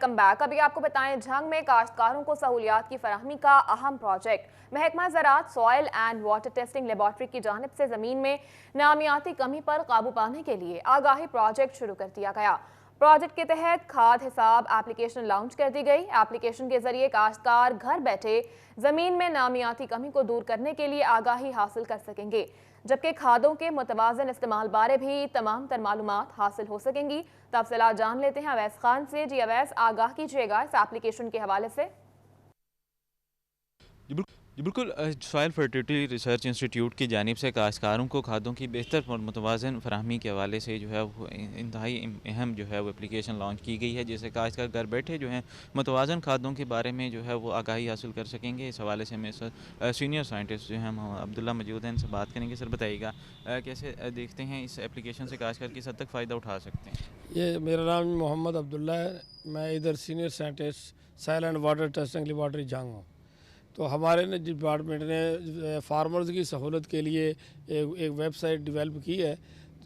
Welcome back. अभी आपको बताएं, झंग में काश्तकारों को सहूलियात की फराहमी का अहम प्रोजेक्ट महकमा ज़राअत soil and water testing laboratory की जानिब से ज़मीन में नामियाती कमी पर काबू पाने के लिए आगाही प्रोजेक्ट शुरू कर दिया गया। प्रोजेक्ट के तहत खाद हिसाब एप्लीकेशन लॉन्च कर दी गई। एप्लीकेशन के जरिए काश्तकार घर बैठे ज़मीन में नामियाती कमी को दूर करने के लिए आगाही हासिल कर सकेंगे, जबकि खादों के मुतवाज़न इस्तेमाल बारे भी तमाम तर मालूमात हासिल हो सकेंगी। तफसीलात जान लेते हैं अवैस खान से। जी अवैस, आगाह कीजिएगा इस एप्लीकेशन के हवाले से। जी बिल्कुल, सॉइल फर्टिलिटी रिसर्च इंस्टीट्यूट की जानिब से काश्तकारों को खादों की बेहतर और मुतवाज़न फराहमी के हवाले से जो है वो इंतहाई अहम जो है वो एप्लीकेशन लॉन्च की गई है, जिससे काश्तकार घर बैठे जो है मुतवाज़न खादों के बारे में जो है वो आगाही हासिल कर सकेंगे। इस हवाले से मेरे सीनियर साइंटिस्ट जो हैं अब्दुल्ला मौजूद हैं, इनसे बात करेंगे। सर बताइएगा, कैसे देखते हैं इस एप्लीकेशन से काश्तकार किस हद तक फ़ायदा उठा सकते हैं? ये मेरा नाम मोहम्मद अब्दुल्ला है। मैं इधर senior scientist soil and water testing laboratory जंग हूँ। तो हमारे डिपार्टमेंट ने फार्मर्स की सहूलत के लिए एक वेबसाइट डेवलप की है।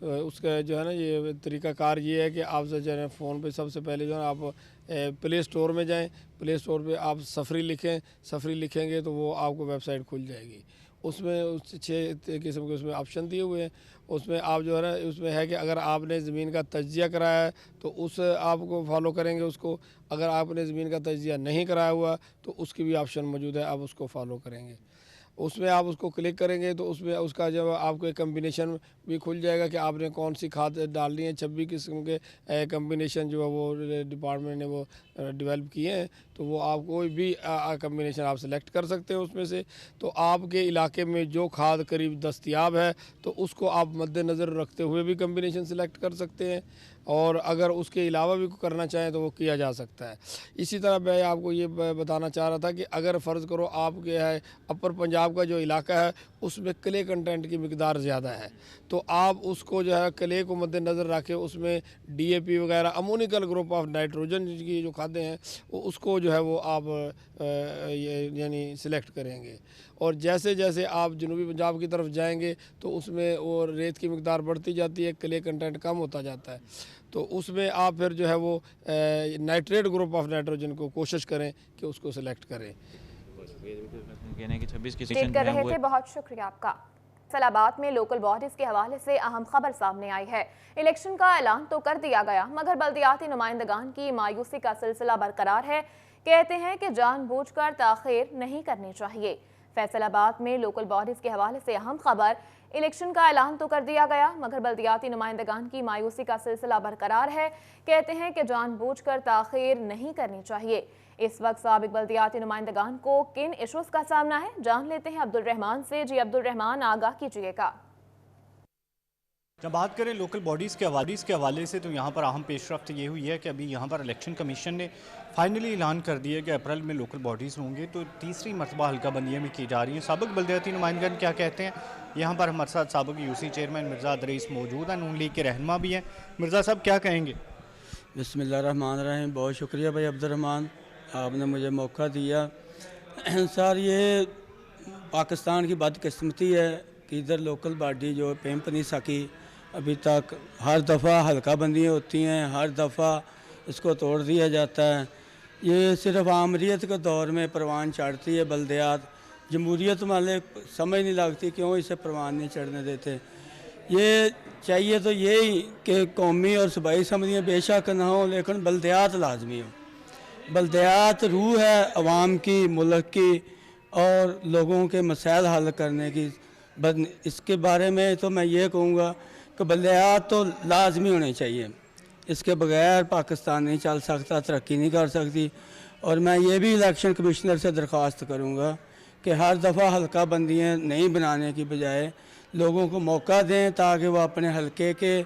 तो उसका जो है ना ये तरीक़ाकार ये है कि आप जो है फ़ोन पे सबसे पहले जो है आप प्ले स्टोर में जाएं। प्ले स्टोर पे आप सफरी लिखें, सफरी लिखेंगे तो वो आपको वेबसाइट खुल जाएगी। उसमें 6 किस्म के उसमें ऑप्शन दिए हुए हैं। उसमें आप जो है ना उसमें है कि अगर आपने ज़मीन का तज्ज़िया कराया है तो उस आपको फॉलो करेंगे उसको। अगर आपने ज़मीन का तज्ज़िया नहीं कराया हुआ तो उसकी भी ऑप्शन मौजूद है, आप उसको फॉलो करेंगे। उसमें आप उसको क्लिक करेंगे तो उसमें उसका जब आपको एक कम्बिनेशन भी खुल जाएगा कि आपने कौन सी खाद डालनी है। 26 किस्म के कम्बिनेशन जो है वो डिपार्टमेंट ने वो डेवलप किए हैं। तो वो आप कोई भी कम्बिनेशन आप सेलेक्ट कर सकते हैं उसमें से। तो आपके इलाके में जो खाद करीब दस्तयाब है तो उसको आप मद्देनज़र रखते हुए भी कम्बिनेशन सेलेक्ट कर सकते हैं, और अगर उसके अलावा भी करना चाहें तो वो किया जा सकता है। इसी तरह मैं आपको ये बताना चाह रहा था कि अगर फ़र्ज़ करो आपके है अपर पंजाब का जो इलाका है उसमें क्ले कंटेंट की मिकदार ज़्यादा है, तो आप उसको जो है क्ले को मद्देनज़र रखें उसमें DAP वगैरह अमोनिकल ग्रुप ऑफ नाइट्रोजन की जो खादें हैं वो उसको जो है वो आप यानी सिलेक्ट करेंगे। और जैसे जैसे आप जनूबी पंजाब की तरफ जाएंगे तो उसमें वो रेत की मिकदार बढ़ती जाती है, क्ले कंटेंट कम होता जाता है। तो उसमें आप फिर जो है वो नाइट्रेट ग्रुप ऑफ नाइट्रोजन को कोशिश करें कि उसको सिलेक्ट करें। कर रहे थे, बहुत शुक्रिया आपका। फैसलाबाद में लोकल बॉडीज के हवाले से अहम खबर सामने आई है। इलेक्शन का ऐलान तो कर दिया गया मगर बल्दियाती नुमाइंदगान की मायूसी का सिलसिला बरकरार है। कहते हैं कि जानबूझकर ताखीर नहीं करनी चाहिए। फैसलाबाद में लोकल बॉडीज के हवाले से अहम खबर, इलेक्शन का ऐलान तो कर दिया गया मगर बल्दियाती नुमाइंदगान की मायूसी का सिलसिला बरकरार है। कहते हैं कि जानबूझकर ताखीर नहीं करनी चाहिए। इस वक्त साबिक बल्दियाती नुमाइंदगान को किन इशूज का सामना है, जान लेते हैं अब्दुल रहमान से। जी अब्दुल रहमान, आगाह कीजिएगा। जब बात करें लोकल बॉडीज़ के हवाले से तो यहाँ पर अहम पेशरफ्त ये हुई है कि अभी यहाँ पर इलेक्शन कमीशन ने फाइनली ऐलान कर दिया कि अप्रैल में लोकल बॉडीज़ होंगे, तो तीसरी मरतबा हल्का बंदियाँ में की जा रही हैं। साबिक बल्दियाती नुमाइंदगान क्या कहते हैं, यहाँ पर हमारे साथ साबिक UC चेयरमैन मिर्ज़ा अदरीस मौजूद हैं, नून लीग के रहनुमा भी हैं। मिर्ज़ा साहब क्या कहेंगे? बिस्मिल्लाहिर्रहमानिर्रहीम। बहुत शुक्रिया भाई अब्दुर्रहमान, आपने मुझे मौका दिया। सर, ये पाकिस्तान की बदकिस्मती है कि इधर लोकल बॉडी जो पेम्प नहीं सकी अभी तक। हर दफ़ा हल्का बंदियाँ होती हैं, हर दफ़ा इसको तोड़ दिया जाता है। ये सिर्फ आमरीत के दौर में परवान चढ़ती है बल्दियात, जमहूरियत वाले समझ नहीं लगती क्यों इसे परवान नहीं चढ़ने देते। ये चाहिए तो यही कि कौमी और सूबाई समझियाँ बेशक ना हो लेकिन बल्दियात लाजमी हो। बल्दियात रूह है अवाम की, मुल्क की और लोगों के मसाइल हल करने की। इसके बारे में तो मैं ये कहूँगा कि बल्दियात तो लाजमी होने चाहिए, इसके बगैर पाकिस्तान नहीं चल सकता, तरक्की नहीं कर सकती। और मैं ये भी इलेक्शन कमिश्नर से दरख्वास्त करूँगा कि हर दफ़ा हल्का बंदियाँ नहीं बनाने की बजाय लोगों को मौका दें ताकि वो अपने हल्के के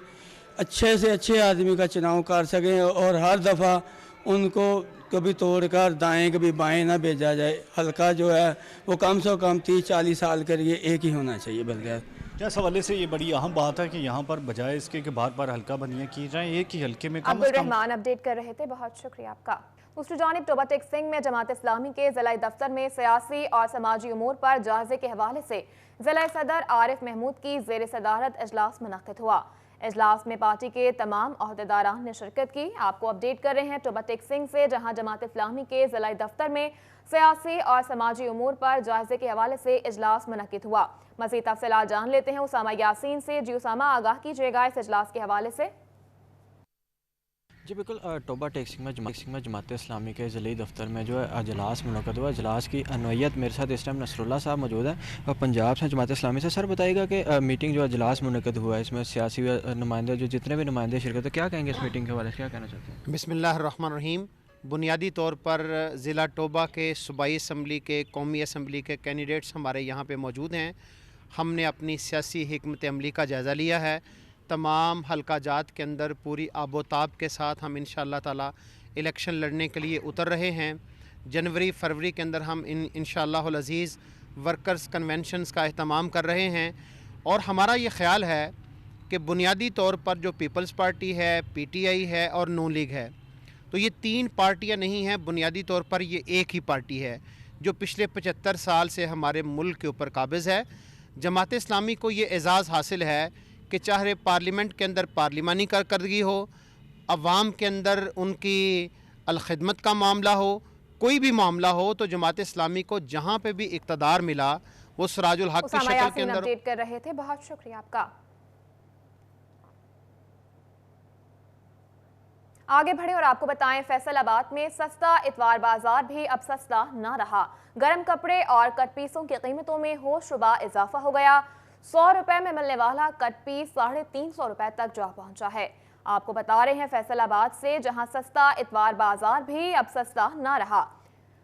अच्छे से अच्छे आदमी का चुनाव कर सकें, और हर दफ़ा उनको कभी तोड़कर दाएं कभी बाएं ना भेजा जाए। हल्का जो है वो कम से कम 30-40 साल के लिए एक ही होना चाहिए बल्दियात। इस हवाले से ये बड़ी अहम बात है कि यहाँ पर बजाय इसके कि बार बार हल्का बंदियाँ की जाएं, एक ही हल्के में अब्दुल रहमान अपडेट कर रहे थे, बहुत शुक्रिया आपका। दूसरी जानिब टोबा टेक सिंह में जमात इस्लामी के ज़िला दफ्तर में सियासी और समाजी उमूर पर जायजे के हवाले से ज़िला सदर आरिफ महमूद की ज़ेर सदारत इजलास मुनक्किद हुआ। इजलास में पार्टी के तमाम अहदेदारान ने शिरकत की। आपको अपडेट कर रहे हैं टोबा टेक सिंह से, जहां जमात इस्लामी के ज़िला दफ्तर में सियासी और समाजी उमूर पर जायजे के हवाले से इजलास मुनक्किद हुआ। मज़ीद तफसीलात जान लेते हैं उसामा यासीन से। जी उसामा, आगाह कीजिएगा इस इजलास के हवाले से। जी बिल्कुल, टोबा टेक सिंह में जमात इस्लामी के ज़िले दफ्तर में जो है अजलास मुनक़द हुआ। अजलास की अनवैयत मेरे साथ इस टाइम नसरुल्लाह साहब मौजूद हैं और पंजाब से जमात इस्लामी से। सर बताइएगा कि मीटिंग जो अजलास मुनक़द हुआ है, इसमें सियासी नुमाइंदे जो जितने भी नुमाइंदे शिरकत, क्या कहेंगे इस मीटिंग के हवाले से, क्या कहना चाहते हैं? बिस्मिल्लाहिर्रहमानिर्रहीम। बुनियादी तौर पर ज़िला टोबा के सूबाई असम्बली के, कौमी असम्बली के कैंडिडेट्स हमारे यहाँ पे मौजूद हैं। हमने अपनी सियासी हिकमत अमली का जायज़ा लिया है। तमाम हल्का जात के अंदर पूरी आबोताब के साथ हम इंशाअल्लाह ताला इलेक्शन लड़ने के लिए उतर रहे हैं। जनवरी फरवरी के अंदर हम इंशाअल्लाहुल अज़ीज़ वर्कर्स कन्वेंशंस का अहतमाम कर रहे हैं और हमारा ये ख्याल है कि बुनियादी तौर पर जो पीपल्स पार्टी है, PTI है और नून लीग है, तो ये तीन पार्टियां नहीं हैं, बुनियादी तौर पर ये एक ही पार्टी है जो पिछले 75 साल से हमारे मुल्क के ऊपर काबिज़ है। जमात इस्लामी को ये एज़ाज़ हासिल है कि चाहे पार्लियामेंट के अंदर पार्लिमानी कारकर्दगी हो, अवाम के अंदर उनकी अलखिदमत का मामला हो, कोई भी मामला हो, तो जमात इस्लामी को जहाँ पे भी इक़्तिदार मिला वो सिराजुल हक की शक्ल के अंदर। अपडेट कर रहे थे, बहुत शुक्रिया आपका। आगे बढ़े और आपको बताएं, फैसलाबाद में सस्ता इतवार बाजार भी अब सस्ता ना रहा। गर्म कपड़े और कट पीसों की कीमतों में होशरुबा इजाफा हो गया। 100 रुपए में मिलने वाला कट पीस 350 रुपए तक जा पहुंचा है। आपको बता रहे हैं फैसलाबाद से, जहां सस्ता इतवार बाजार भी अब सस्ता ना रहा।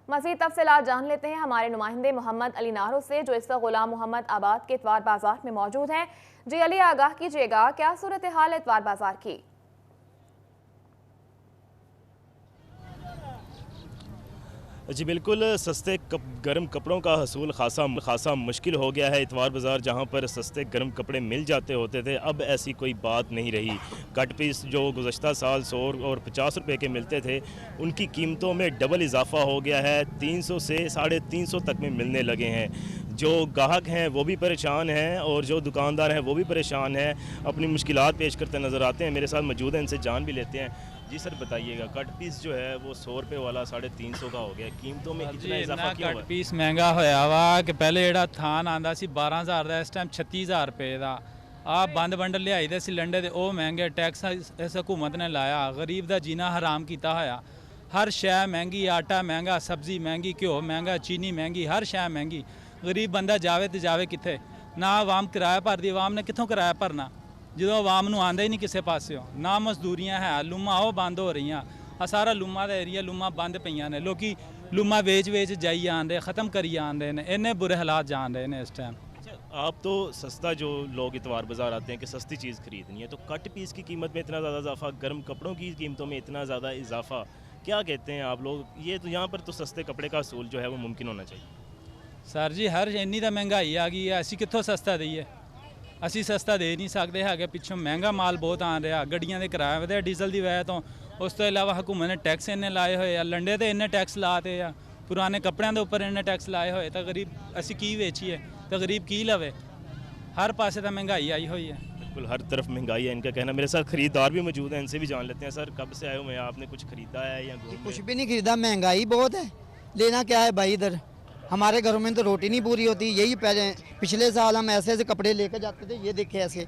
मज़ीद तफसीलात जान लेते हैं हमारे नुमाइंदे मोहम्मद अली नारो से, जो इस वक्त गुलाम मोहम्मद आबाद के इतवार बाजार में मौजूद हैं। जी अली, आगाह कीजिएगा, क्या सूरत हाल इतवार बाजार की? जी बिल्कुल, सस्ते गर्म कपड़ों का हसूल खासा मुश्किल हो गया है। इतवार बाज़ार जहां पर सस्ते गर्म कपड़े मिल जाते होते थे, अब ऐसी कोई बात नहीं रही। कट पीस जो गुज़श्ता साल 100 और 50 रुपए के मिलते थे, उनकी कीमतों में डबल इजाफा हो गया है। 300 से 350 तक में मिलने लगे हैं। जो गाहक हैं वो भी परेशान हैं और जो दुकानदार हैं वो भी परेशान हैं, अपनी मुश्किलात पेश करते नज़र आते हैं। मेरे साथ मौजूद हैं, इनसे जान भी लेते हैं। जी सर बताइएगा, कट पीस जो है वो 100 रुपए वाला 350 का हो गया, कीमतों में इतना इजाफा क्यों हुआ? कट पीस महंगा होया वा कि पहले जेड़ा थान आंदा सी 12,000 ਦਾ, इस टाइम 36,000 रुपए ਦਾ। ਆ ਬੰਦ ਬੰਡਲ ਲਿਆਈ ਦੇ ਸਿਲੰਡਰ ਦੇ ਉਹ ਮਹਿੰਗੇ, ਟੈਕਸ ਇਸ ਹਕੂਮਤ ਨੇ ਲਾਇਆ, ਗਰੀਬ ਦਾ ਜੀਣਾ ਹਰਾਮ ਕੀਤਾ ਹੋਇਆ। ਹਰ ਸ਼ੈ ਮਹਿੰਗੀ, ਆਟਾ ਮਹਿੰਗਾ, ਸਬਜ਼ੀ ਮਹਿੰਗੀ, ਘਿਓ ਮਹਿੰਗਾ, ਚੀਨੀ ਮਹਿੰਗੀ, ਹਰ ਸ਼ੈ ਮਹਿੰਗੀ। ਗਰੀਬ ਬੰਦਾ ਜਾਵੇ ਤੇ ਜਾਵੇ ਕਿੱਥੇ? ਨਾ ਆਵਾਮ ਕਿਰਾਇਆ ਭਰਦੀ, ਆਵਾਮ ਨੇ ਕਿੱਥੋਂ ਕਿਰਾਇਆ ਭਰਨਾ ਜਦੋਂ ਆਵਾਮ ਨੂੰ ਆਂਦਾ ਹੀ ਨਹੀਂ ਕਿਸੇ ਪਾਸਿਓਂ। ਨਾ ਮਜ਼ਦੂਰੀਆਂ ਹੈ, ਲੂਮਾਂ ਉਹ ਬੰਦ ਹੋ ਰਹੀਆਂ। ਆ ਸਾਰਾ ਲੂਮਾਂ ਦਾ ਏਰੀਆ, ਲੂਮਾਂ ਬੰਦ ਪਈਆਂ ਨੇ। ਲੋਕੀ ਲੂਮਾਂ ਵੇਚ ਜਾਈ ਆਂਦੇ, ख़त्म करी आंदे ने। इन्ने बुरे हालात जान रहे हैं इस टाइम। आप तो सस्ता, जो लोग इतवार बाज़ार आते हैं कि सस्ती चीज़ खरीदनी है, तो कट पीस की कीमत में इतना ज़्यादा इजाफा, गर्म कपड़ों की कीमतों में इतना ज़्यादा इजाफा, क्या कहते हैं आप लोग? ये तो यहाँ पर तो सस्ते कपड़े का असूल जो है वो मुमकिन होना चाहिए। सर जी, हर इन्नी तो महंगाई आ गई है, असी कितों सस्ता दईए? ਅਸੀਂ ਸਸਤਾ ਦੇ ਨਹੀਂ ਸਕਦੇ ਹੈਗੇ। ਪਿੱਛੋਂ ਮਹਿੰਗਾ ਮਾਲ ਬਹੁਤ ਆ ਰਿਹਾ, ਗੱਡੀਆਂ ਦੇ ਕਿਰਾਏ ਵਧੇ ਡੀਜ਼ਲ ਦੀ ਵਜ੍ਹਾ ਤੋਂ। ਉਸ ਤੋਂ ਇਲਾਵਾ ਹਕੂਮਤ ਨੇ ਟੈਕਸ ਇੰਨੇ ਲਾਏ ਹੋਏ ਆ, ਲੰਡੇ ਤੇ ਇੰਨੇ ਟੈਕਸ ਲਾਤੇ ਆ, ਪੁਰਾਣੇ ਕੱਪੜਿਆਂ ਦੇ ਉੱਪਰ ਇੰਨੇ ਟੈਕਸ ਲਾਏ ਹੋਏ, ਤਾਂ ਗਰੀਬ ਅਸੀਂ ਕੀ ਵੇਚੀਏ, ਤਾਂ ਗਰੀਬ ਕੀ ਲਵੇ? हर पासे तो महंगाई आई हुई है। बिल्कुल, हर तरफ महंगाई है, इनका कहना। मेरे साथ खरीदार भी मौजूद हैं, इनसे भी जान लेते हैं। सर कब से आए हुए हैं, आपने कुछ खरीदा है या कुछ भी नहीं खरीदा? महंगाई बहुत है, लेना क्या है भाई? इधर हमारे घरों में तो रोटी नहीं पूरी होती। यही पिछले साल हम ऐसे ऐसे कपड़े लेकर जाते थे, ये देखे ऐसे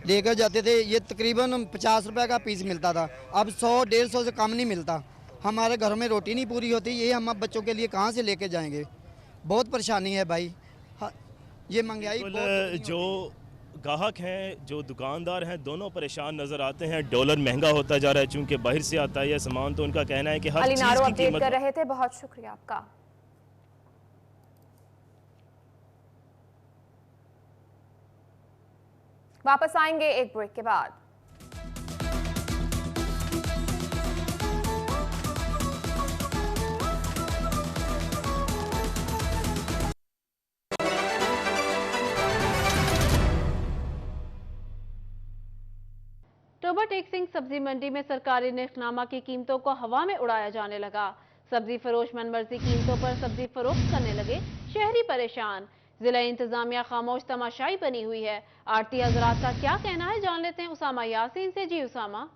लेकर जाते थे, ये तकरीबन 50 रुपए का पीस मिलता था, अब 100-150 से कम नहीं मिलता। हमारे घरों में रोटी नहीं पूरी होती, ये हम अब बच्चों के लिए कहाँ से लेके जाएंगे? बहुत परेशानी है भाई, ये महंगाई। जो गाहक हैं, जो दुकानदार हैं, दोनों परेशान नजर आते हैं। डॉलर महंगा होता जा रहा है, चूंकि बाहर से आता है यह सामान, तो उनका कहना है कि हर चीज़ की कीमत कर रहे थे। बहुत शुक्रिया आपका। वापस आएंगे एक ब्रेक के बाद। टोबा टेक सिंह सब्जी मंडी में सरकारी निर्खनामा की कीमतों को हवा में उड़ाया जाने लगा। सब्जी फरोश मनमर्जी कीमतों पर सब्जी फरोख्त करने लगे, शहरी परेशान। जिला इंतजामिया खामोश तमाशाई बनी हुई है। आरती हजरात का क्या कहना है, जान लेते हैं उसामा यासीन से। जी उसामा।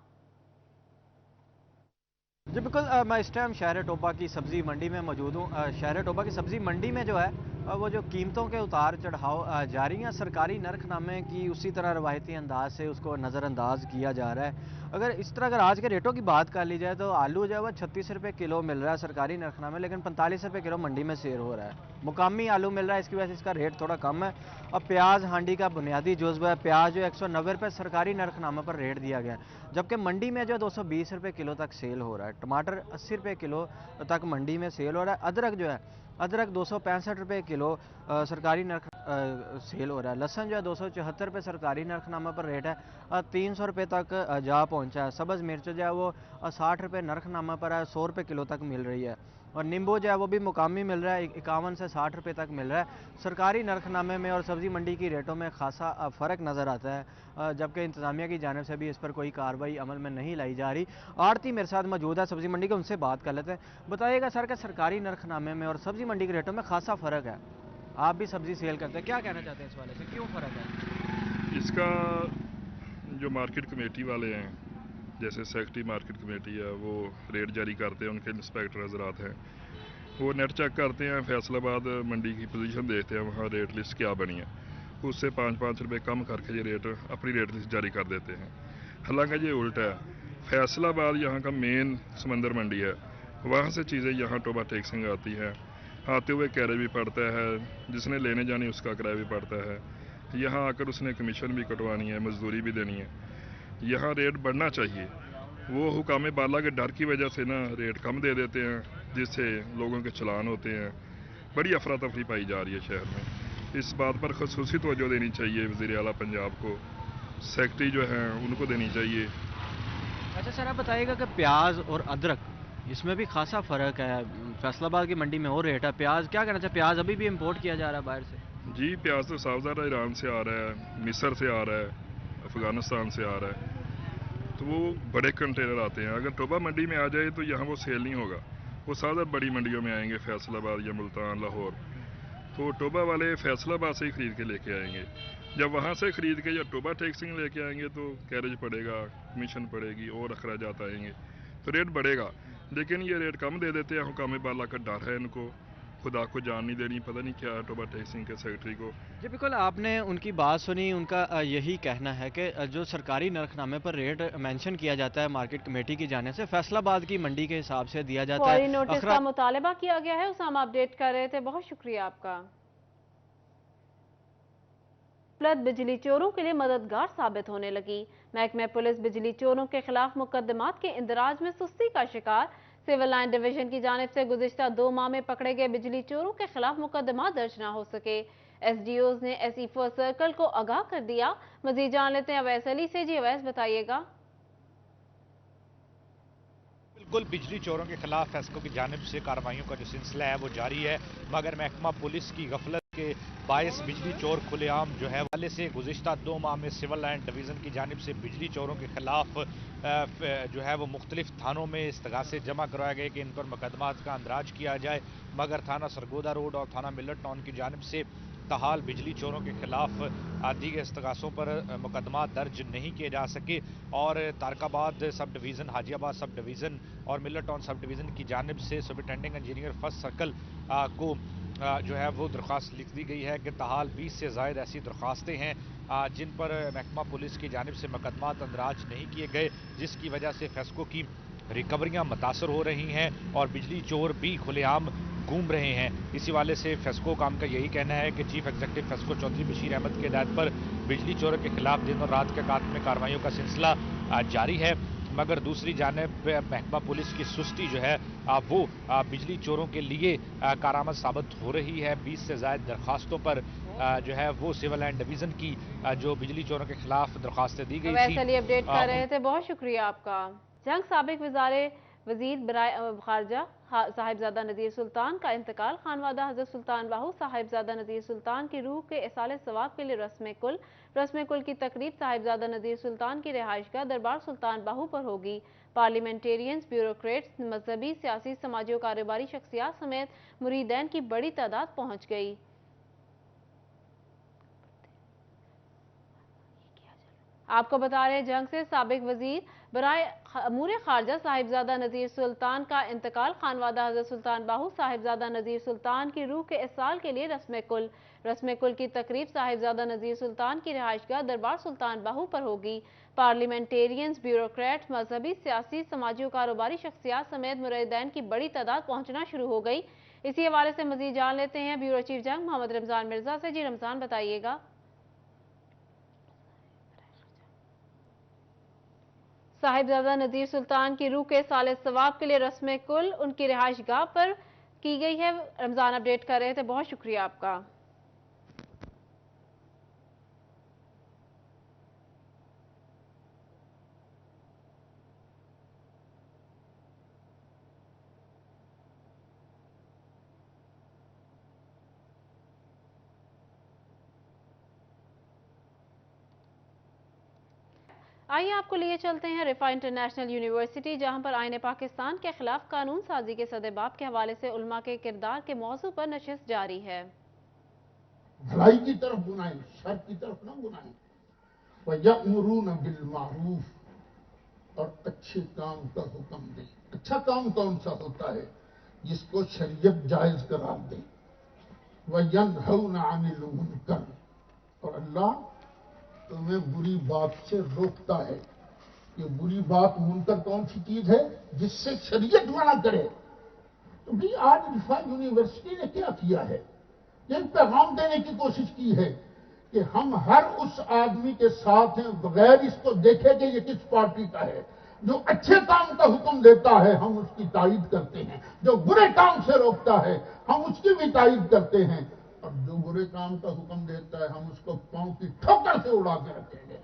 जी बिल्कुल, मैं इस टाइम शहर टोबा की सब्ज़ी मंडी में मौजूद हूँ। शहर टोबा की सब्ज़ी मंडी में जो है वो जो कीमतों के उतार चढ़ाव जारी हैं, सरकारी नरखनामे की उसी तरह रवायती अंदाज से उसको नज़रअंदाज किया जा रहा है। अगर आज के रेटों की बात कर ली जाए तो आलू जो है वो 36 रुपये किलो मिल रहा है सरकारी नरखनामे, लेकिन 45 रुपये किलो मंडी में सेल हो रहा है। मुकामी आलू मिल रहा है, इसकी वजह से इसका रेट थोड़ा कम है। और प्याज हांडी का बुनियादी जुज़्व है, प्याज जो 190 रुपये सरकारी नरखनामे पर रेट दिया गया है, जबकि मंडी में जो 220 रुपये किलो तक सेल हो रहा है। टमाटर 80 रुपये किलो तक मंडी में सेल हो रहा है। अदरक 265 रुपये किलो सरकारी नरख सेल हो रहा है। लहसुन जो है 274 रुपये सरकारी नरखनामा पर रेट है, 300 रुपये तक जा पहुंचा है। सब्ज़ मिर्च जो है वो 60 रुपये नरखनामा पर है, 100 रुपये किलो तक मिल रही है। और नींबू जो है वो भी मुकामी मिल रहा है, 51 से 60 रुपये तक मिल रहा है। सरकारी नरखनामे में और सब्ज़ी मंडी की रेटों में खासा फ़र्क नज़र आता है, जबकि इंतज़ामिया की जानिब से भी इस पर कोई कार्रवाई अमल में नहीं लाई जा रही। आड़ती मेरे साथ मौजूद है सब्ज़ी मंडी के, उनसे बात कर लेते हैं। बताइएगा सर कि सरकारी नरखनामे में और सब्ज़ी मंडी के रेटों में खासा फ़र्क है, आप भी सब्ज़ी सेल करते हैं, क्या कहना चाहते हैं इस वाले से, क्यों फ़र्क है? इसका जो मार्केट कमेटी वाले हैं, जैसे सेक्रेटरी मार्केट कमेटी है, वो रेट जारी करते हैं, उनके इंस्पेक्टर हजरात हैं, वो नेट चेक करते हैं, फैसलाबाद मंडी की पोजीशन देखते हैं, वहाँ रेट लिस्ट क्या बनी है, उससे 5-5 रुपये कम करके ये रेट अपनी रेट लिस्ट जारी कर देते हैं। हालांकि ये उल्टा है, फैसलाबाद यहाँ का मेन समंदर मंडी है, वहाँ से चीज़ें यहाँ टोबा टेक्सिंग आती हैं, आते हुए कैरेज भी पड़ता है, जिसने लेने जानी उसका किराया भी पड़ता है, यहाँ आकर उसने कमीशन भी कटवानी है, मजदूरी भी देनी है। यहाँ रेट बढ़ना चाहिए, वो हुकाम बाला के डर की वजह से ना रेट कम दे देते हैं, जिससे लोगों के चलान होते हैं। बड़ी अफरा तफरी पाई जा रही है शहर में, इस बात पर खसूसी तवज्जो देनी चाहिए वज़ीर आला पंजाब को, सेक्रेटरी जो हैं उनको देनी चाहिए। अच्छा सर, आप बताइएगा कि प्याज और अदरक इसमें भी खासा फ़र्क है, फैसलाबाद की मंडी में और रेट है, प्याज क्या कहना चाहिए, प्याज अभी भी इम्पोर्ट किया जा रहा है बाहर से? जी, प्याज तो साफ ज़ाहिर ईरान से आ रहा है, मिस्र से आ रहा है, अफ़गानिस्तान से आ रहा है, तो वो बड़े कंटेनर आते हैं। अगर टोबा मंडी में आ जाए तो यहाँ वो सेल नहीं होगा, वो सारा बड़ी मंडियों में आएंगे, फैसलाबाद या मुल्तान, लाहौर, तो टोबा वाले फैसलाबाद से ही ख़रीद के लेके आएंगे। जब वहाँ से ख़रीद के या टोबा टैक्सिंग लेके आएंगे तो कैरेज पड़ेगा, कमीशन पड़ेगी और अखराजात आएंगे, तो रेट बढ़ेगा। लेकिन ये रेट कम दे देते हैं, हुकाम बाला का डर है इनको, खुदा को जान नहीं देनी, पता नहीं क्या है टोबा टैक्सिंग के सेक्रेटरी को। जी बिल्कुल, आपने उनकी बात सुनी, उनका यही कहना है कि जो सरकारी नरखनामे पर रेट मेंशन किया जाता है मार्केट कमेटी की जाने से, फैसलाबाद की मंडी के हिसाब से दिया जाता है। नोटिस का मुतालबा किया गया है, उसे हम अपडेट कर रहे थे, बहुत शुक्रिया आपका। बिजली चोरों के लिए मददगार साबित होने लगी। महकमे पुलिस बिजली चोरों के खिलाफ मुकदमात के इंदराज में सुस्ती का शिकार। सिविल लाइन डिवीजन की जानिब से गुज़िश्ता 2 माह में पकड़े गए बिजली चोरों के खिलाफ मुकदमा दर्ज न हो सके। एसडीओज ने SE4 सर्कल को आगाह कर दिया। मजीद जान लेते हैं अवैस अली से। जी अवैस, बताइएगा। बिल्कुल, बिजली चोरों के खिलाफ फैसलों की जानिब से कार्रवाइयों का जो सिलसिला है वो जारी है, मगर महकमा पुलिस की गफलत के बायस बिजली चोर खुलेआम जो है वाले से गुज़िश्ता 2 माह में सिविल लाइन डिवीज़न की जानिब से बिजली चोरों के खिलाफ जो है वो मुख्तलिफ थानों में इस्तगासे जमा करवाए गए कि इन पर मुकदमा का अंदराज किया जाए, मगर थाना सरगोदा रोड और थाना मिलट टाउन की जानिब से ताहाल बिजली चोरों के खिलाफ दीगर इस्तगासों पर मुकदमा दर्ज नहीं किए जा सके और Tarakabad sub division, हाजियाबाद sub division और मिलट टाउन सब डिवीज़न की जानिब से सुपरिटेंडिंग इंजीनियर फर्स्ट सर्कल को जो है वो दरख्वास्त लिख दी गई है कि ताहाल 20 से ज़ायद ऐसी दरख्वास्तें हैं जिन पर महकमा पुलिस की जानिब से मुकदमा अंदराज नहीं किए गए, जिसकी वजह से फैसकों की रिकवरियाँ मुतासर हो रही हैं और बिजली चोर भी खुलेआम घूम रहे हैं। इसी वाले से फेस्को काम का यही कहना है कि चीफ एग्जीक्यूटिव फेस्को चौधरी बशीर अहमद के हिदायत पर बिजली चोरों के खिलाफ दिन और रात के कात में कार्रवाइयों का सिलसिला जारी है, मगर दूसरी जानिब महकमा पुलिस की सुस्ती जो है वो बिजली चोरों के लिए कारामद साबित हो रही है। 20 से ज़ायद दरख्वास्तों पर जो है वो सिविल लाइन डिवीज़न की जो बिजली चोरों के खिलाफ दरख्वास्तें दी गई थी। अपडेट कर रहे थे, बहुत शुक्रिया आपका। जंग साबिक वज़ीर बराए खारजा साहिबजादा नज़ीर सुल्तान का इंतकाल। खानवादा हज़रत सुल्तान बाहू साहिबजादा नज़ीर सुल्तान की रूह के इसाले सवाब के लिए रस्म कुल की तकरीब साहिबजादा नज़ीर सुल्तान की रिहाइशगाह दरबार सुल्तान बाहू पर होगी। पार्लियामेंटेरियंस, ब्यूरोक्रेट्स, मजहबी, सियासी, समाजी और कारोबारी शख्सियात समेत मुरीदैन की बड़ी तादाद पहुँच गई। آپ کو بتا رہے ہیں جنگ سے سابق وزیر برائے امور خارجہ صاحبزادہ نذیر سلطان کا انتقال، خانوادہ حضرت سلطان باہو صاحبزادہ نذیر سلطان کی روح کے اصال کے لیے رسم کل کی تقریب صاحبزادہ نذیر سلطان کی رہائش گاہ دربار سلطان باہو پر ہوگی۔ پارلیمنٹیرینز، بیوروکریٹ، مذہبی، سیاسی، سماجی و کاروباری شخصیات سمیت مریدین کی بڑی تعداد پہنچنا شروع ہو گئی۔ اسی حوالے سے مزید جان لیتے ہیں بیورو چیف جنگ محمد رمضان مرزا سے۔ جی رمضان، بتائیے گا۔ صاحبزادہ نذیر سلطان کی روح کے سال ثواب کے لیے رسم کل ان کی رہائش گاہ پر کی گئی ہے۔ رمضان اپڈیٹ کر رہے تھے، بہت شکریہ آپ کا۔ آئیے آپ کو لیے چلتے ہیں رفا انٹرنیشنل یونیورسٹی، جہاں پر آئین پاکستان کے خلاف قانون سازی کے صدباب کے حوالے سے علماء کے کردار کے موضوع پر نشست جاری ہے۔ بھلائی کی طرف بنائیں، شر کی طرف نہ بنائیں۔ وَيَأْمُرُونَ بِالْمَعْرُوفِ، اور اچھے کام کا حکم دیں۔ اچھا کام کون سا ہوتا ہے؟ جس کو شریعت جائز قرار دے۔ وَيَنْهَوْنَ عَنِ الْمُنْكَرِ، اور اللہ تمہیں بری بات سے روکتا ہے۔ یہ بری بات منکر کون سی چیز ہے؟ جس سے شریعت منع کرے۔ تو بھی آج رفا یونیورسٹی نے کیا کیا ہے؟ یہ پیغام دینے کی کوشش کی ہے کہ ہم ہر اس آدمی کے ساتھ ہیں بغیر اس کو دیکھے کہ یہ کس پارٹی کا ہے۔ جو اچھے کام کا حکم دیتا ہے ہم اس کی تائید کرتے ہیں، جو برے کام سے روکتا ہے ہم اس کی بھی تائید کرتے ہیں، اور جو برے کام کا حکم دیتا ہے ہم اس کو پاؤں کی ٹھوکر سے اڑا کے رکھیں گے۔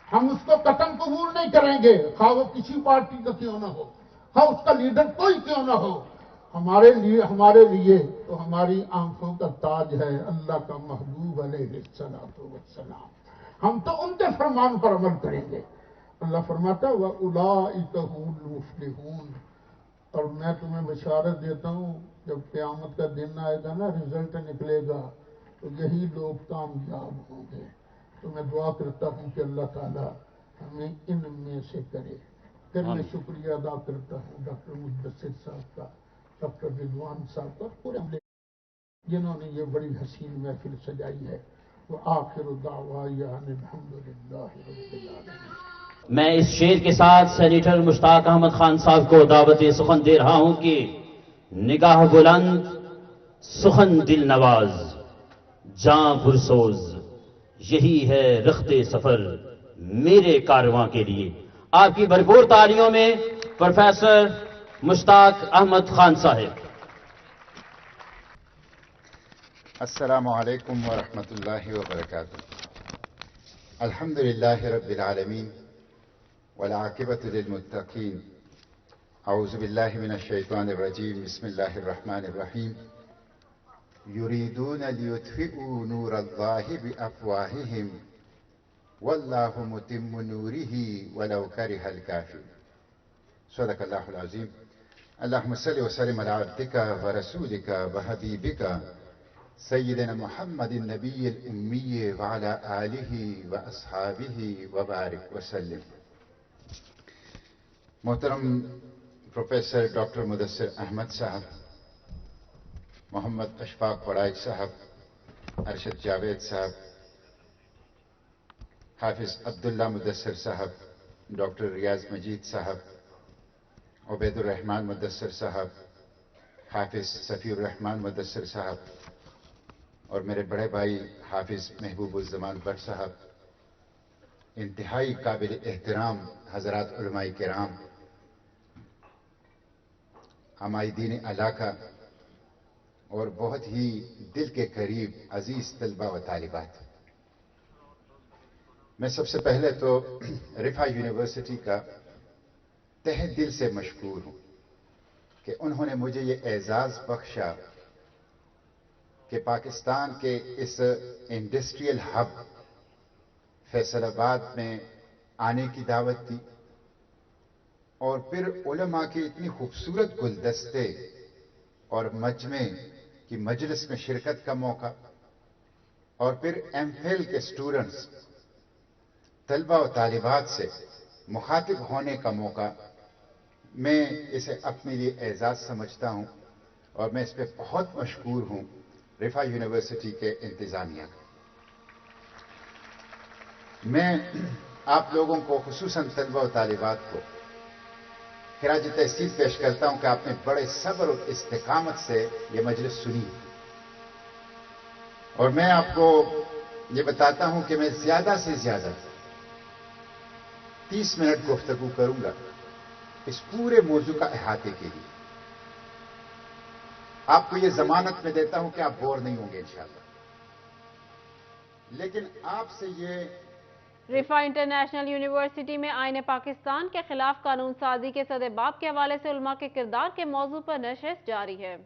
ہم اس کو قطعاً قبول نہیں کریں گے، خواہ وہ کسی پارٹی کا کیوں نہ ہو، خواہ اس کا لیڈر کوئی کیوں نہ ہو۔ ہمارے لیے تو ہماری آنکھوں کا تاج ہے اللہ کا محبوب علیہ الصلوۃ والسلام۔ ہم تو ان کے فرمان پر عمل کریں گے۔ اللہ فرماتا ہے وَأُولَئِكَ هُمُ الْمُفْلِحُونَ، اور میں تمہیں بشارت دیتا ہوں جب قیامت کا دن آئے گا نا، رزلٹ نکلے گا، تو یہی لوگ کامیاب ہوں گے۔ تو میں دعا کرتا ہوں کہ اللہ تعالیٰ ہمیں ان میں سے کرے۔ پھر میں شکریہ ادا کرتا ہوں ڈاکٹر مدثر صاحب کا، ڈاکٹر رضوان صاحب کا، پورے عملے جنہوں نے یہ بڑی حسین محفل سجائی ہے۔ وآخر دعوانا ان الحمدللہ رب العالمین۔ میں اس شعر کے ساتھ سینیٹر مشتاق احمد خان صاحب کو دعوت سخن دے رہا ہوں کہ نگاہ بلند، سخن دل نواز، جاں پرسوز، یہی ہے رخت سفر میرے کارواں کے لیے۔ آپ کی بھرپور تالیوں میں پروفیسر مشتاق احمد خان صاحب۔ السلام علیکم ورحمۃ اللہ وبرکاتہ۔ الحمدللہ رب العالمین والعاقبۃ للمتقین۔ اعوذ باللہ من الشیطان الرجیم، بسم اللہ الرحمن الرحیم۔ یریدون لیطفئوا نور اللہ بافواہہم واللہ متم نورہ ولو کرہ الکافرون۔ صدق اللہ العظیم۔ اللہم صل وسلم علی عبدک ورسولک وحبیبک سیدنا محمد النبی الامی وعلی آلہ واصحابہ وبارک وسلم۔ محترم پروفیسر ڈاکٹر مدثر احمد صاحب، محمد اشفاق وڑائچ صاحب، ارشد جاوید صاحب، حافظ عبداللہ مدثر صاحب، ڈاکٹر ریاض مجید صاحب، عبید الرحمن مدثر صاحب، حافظ صفی الرحمن مدثر صاحب، اور میرے بڑے بھائی حافظ محبوب الزمان بٹ صاحب، انتہائی قابل احترام حضرات علماء کرام، عمائدین علاقہ، اور بہت ہی دل کے قریب عزیز طلبہ و طالبات، میں سب سے پہلے تو رفا یونیورسٹی کا تہ دل سے مشکور ہوں کہ انہوں نے مجھے یہ اعزاز بخشا کہ پاکستان کے اس انڈسٹریل ہب فیصل آباد میں آنے کی دعوت دی، اور پھر علماء کے اتنی خوبصورت گلدستے اور مجمع کی مجلس میں شرکت کا موقع، और फिर एमफिल के स्टूडेंट्स तलबा और तालिबात से मुखातिब होने का मौका, मैं इसे अपने लिए एजाज़ समझता हूँ और मैं इस पर बहुत मशकूर हूँ रिफा यूनिवर्सिटी के इंतज़ामिया का। मैं आप लोगों को, खुसूसन तलबा और तालिबात को खिराज तहसीन पेश करता हूँ कि आपने बड़े सब्र और इस्तिकामत से ये मजलिस सुनी और मैं आपको ये बताता हूँ कि मैं ज़्यादा से ज़्यादा 30 मिनट गुफ्तगू करूंगा इस पूरे मौजू का अहाते के लिए। आपको ये जमानत में देता हूं कि आप बोर नहीं होंगे इंशाअल्लाह। लेकिन आपसे ये रिफा इंटरनेशनल यूनिवर्सिटी में आईन पाकिस्तान के खिलाफ कानून साजी के सदे बाब के हवाले से उलमा के किरदार के मौजू पर नशिस्त जारी है।